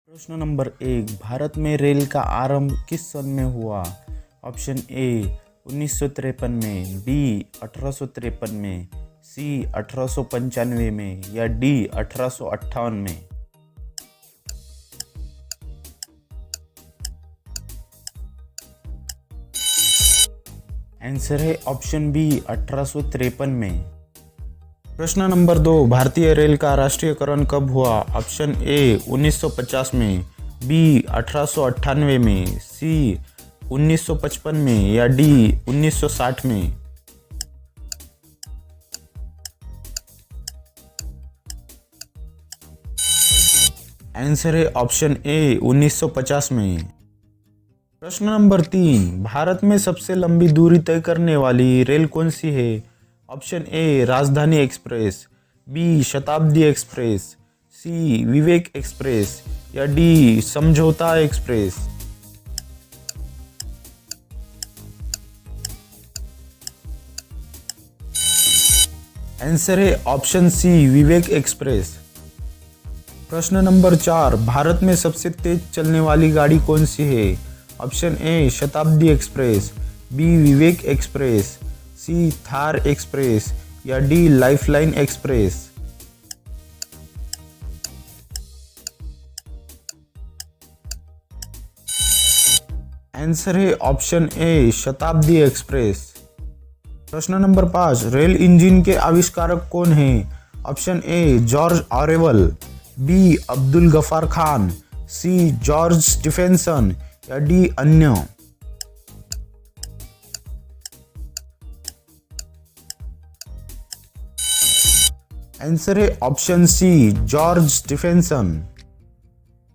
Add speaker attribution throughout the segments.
Speaker 1: प्रश्न नंबर 1, भारत में रेल का आरंभ किस सन में हुआ? ऑप्शन ए 1953 में, बी 1853 में, सी 1895 में या डी 1858 में। आंसर है ऑप्शन बी 1853 में। प्रश्न नंबर 2, भारतीय रेल का राष्ट्रीयकरण कब हुआ? ऑप्शन ए 1950 में, बी 1898 में, सी 1955 में या डी 1960 में। आंसर है ऑप्शन ए 1950 में। प्रश्न नंबर 3, भारत में सबसे लंबी दूरी तय करने वाली रेल कौन सी है? ऑप्शन ए राजधानी एक्सप्रेस, बी शताब्दी एक्सप्रेस, सी विवेक एक्सप्रेस या डी समझौता एक्सप्रेस। आंसर है ऑप्शन सी विवेक एक्सप्रेस। प्रश्न नंबर 4, भारत में सबसे तेज चलने वाली गाड़ी कौन सी है? ऑप्शन ए शताब्दी एक्सप्रेस, बी विवेक एक्सप्रेस, सी थार एक्सप्रेस या डी लाइफलाइन एक्सप्रेस। आंसर है ऑप्शन ए शताब्दी एक्सप्रेस। प्रश्न नंबर 5, रेल इंजन के आविष्कारक कौन हैं? Option A George Orwell, B Abdul Gaffar Khan, C George Stephenson या डी अन्य। आंसर है ऑप्शन सी जॉर्ज स्टीफेंसन।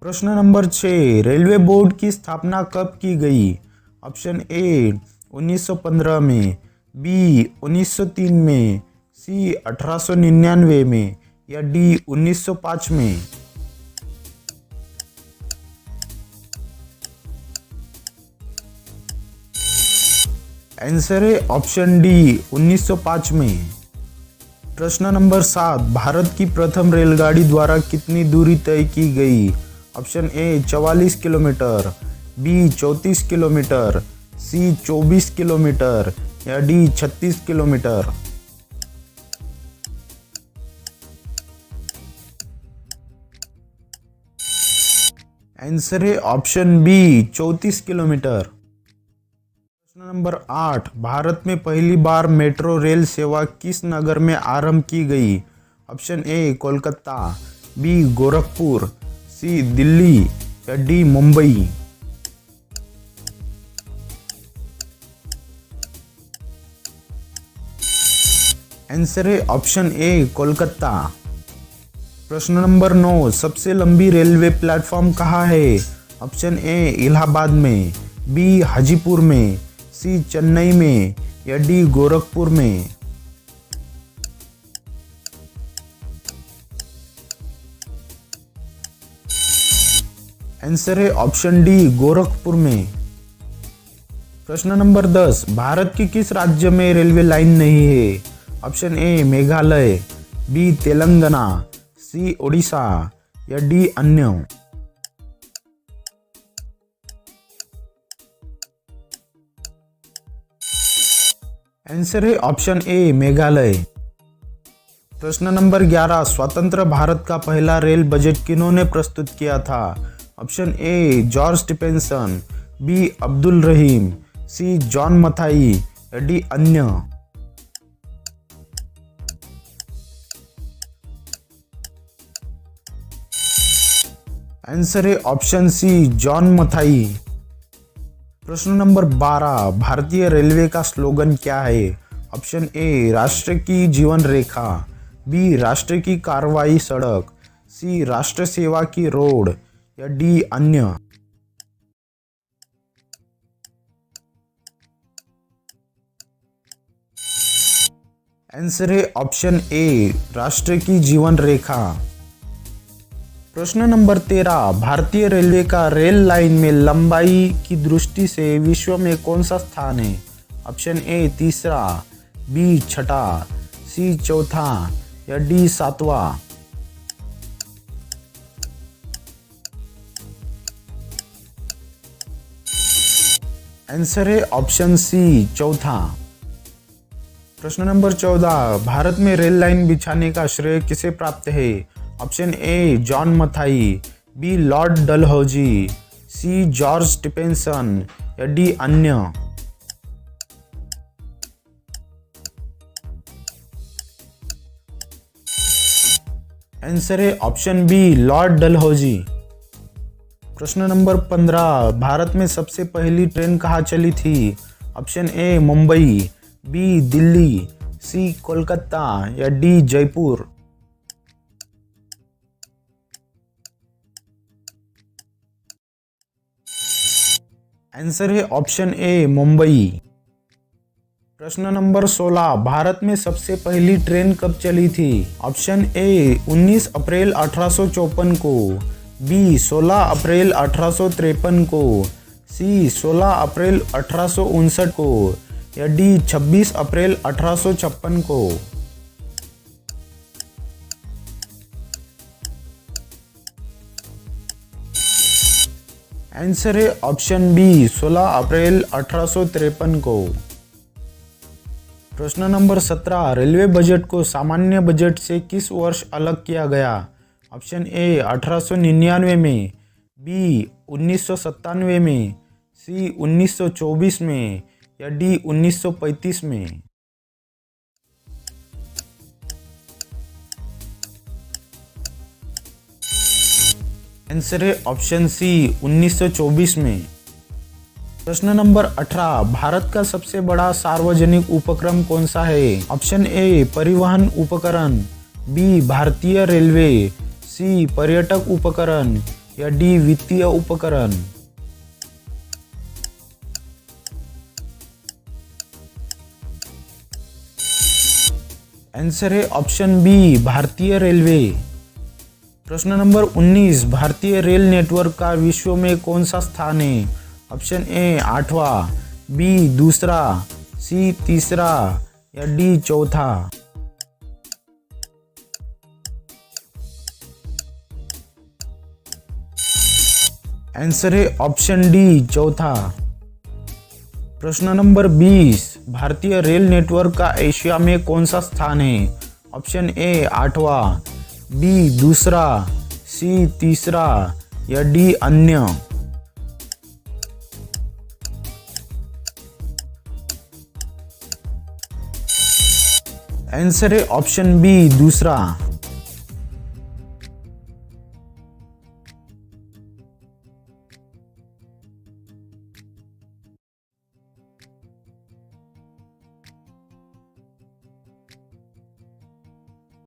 Speaker 1: प्रश्न नंबर 6, रेलवे बोर्ड की स्थापना कब की गई? ऑप्शन ए 1915 में, बी 1903 में, सी 1899 में या डी 1905 में। आंसर है ऑप्शन डी 1905 में। प्रश्न नंबर 7, भारत की प्रथम रेलगाड़ी द्वारा कितनी दूरी तय की गई? Option A 44 kilometre, B 34 kilometre, C 24 kilometre या डी 36 किलोमीटर। आंसर है ऑप्शन बी 34 किलोमीटर। प्रश्न नंबर 8, भारत में पहली बार मेट्रो रेल सेवा किस नगर में आरंभ की गई? Option A Kolkata, B Gorakhpur, C Delhi या डी मुंबई। आंसर है ऑप्शन ए कोलकाता। प्रश्न नंबर 9, सबसे लंबी रेलवे प्लेटफॉर्म कहाँ है? ऑप्शन ए इलाहाबाद में, बी हाजीपुर में, सी चेन्नई में या डी गोरखपुर में। आंसर है ऑप्शन डी गोरखपुर में। प्रश्न नंबर 10, भारत के किस राज्य में रेलवे लाइन नहीं है? Option A Meghalaya, B Telangana, C Odisha या डी अन्य। आंसर है ऑप्शन ए मेघालय। प्रश्न नंबर 11, स्वतंत्र भारत का पहला रेल बजट किन्होंने प्रस्तुत किया था? Option A George Stephenson, B Abdul Rahim, C John Mathai या डी अन्य। आंसर है ऑप्शन सी जॉन मथाई। प्रश्न नंबर 12, भारतीय रेलवे का स्लोगन क्या है? ऑप्शन ए राष्ट्र की जीवन रेखा, बी राष्ट्र की कार्रवाई सड़क, सी राष्ट्र सेवा की रोड या डी अन्य। आंसर है ऑप्शन ए राष्ट्र की जीवन रेखा। प्रश्न नंबर 13, भारतीय रेलवे का रेल लाइन में लंबाई की दृष्टि से विश्व में कौन सा स्थान है? ऑप्शन ए तीसरा, बी छठा, सी चौथा या डी सातवां। आंसर है ऑप्शन सी चौथा। प्रश्न नंबर 14, भारत में रेल लाइन बिछाने का श्रेय किसे प्राप्त है? Option A John Mathai, B Lord Dalhousie, C George Stephenson या डी अन्य। आंसर है ऑप्शन बी लॉर्ड डलहौजी। प्रश्न नंबर 15, भारत में सबसे पहली ट्रेन कहाँ चली थी? Option A Mumbai, B Delhi, C Kolkata या डी जयपुर। आंसर है ऑप्शन ए मुंबई। प्रश्न नंबर 16, भारत में सबसे पहली ट्रेन कब चली थी? ऑप्शन ए 19 अप्रैल 1854 को, बी 16 अप्रैल 1853 को, सी 16 अप्रैल 1859 को या डी 26 अप्रैल 1856 को। आंसर है ऑप्शन बी 16 अप्रैल 1853 को। प्रश्न नंबर 17, रेलवे बजट को सामान्य बजट से किस वर्ष अलग किया गया? ऑप्शन ए 1899 में, बी 1997 में, सी 1924 में या डी 1935 में। आंसर है ऑप्शन सी 1924 में। प्रश्न नंबर 18, भारत का सबसे बड़ा सार्वजनिक उपक्रम कौन सा है? ऑप्शन ए परिवहन उपकरण, बी भारतीय रेलवे, सी पर्यटक उपकरण या डी वित्तीय उपकरण। आंसर है ऑप्शन बी भारतीय रेलवे। प्रश्न नंबर 19, भारतीय रेल नेटवर्क का विश्व में कौन सा स्थान है? ऑप्शन ए 8वां, बी दूसरा, सी तीसरा या डी चौथा। आंसर है ऑप्शन डी चौथा। प्रश्न नंबर 20, भारतीय रेल नेटवर्क का एशिया में कौन सा स्थान है? ऑप्शन ए 8वां, बी दूसरा, सी तीसरा या डी अन्य। आंसर है ऑप्शन बी दूसरा।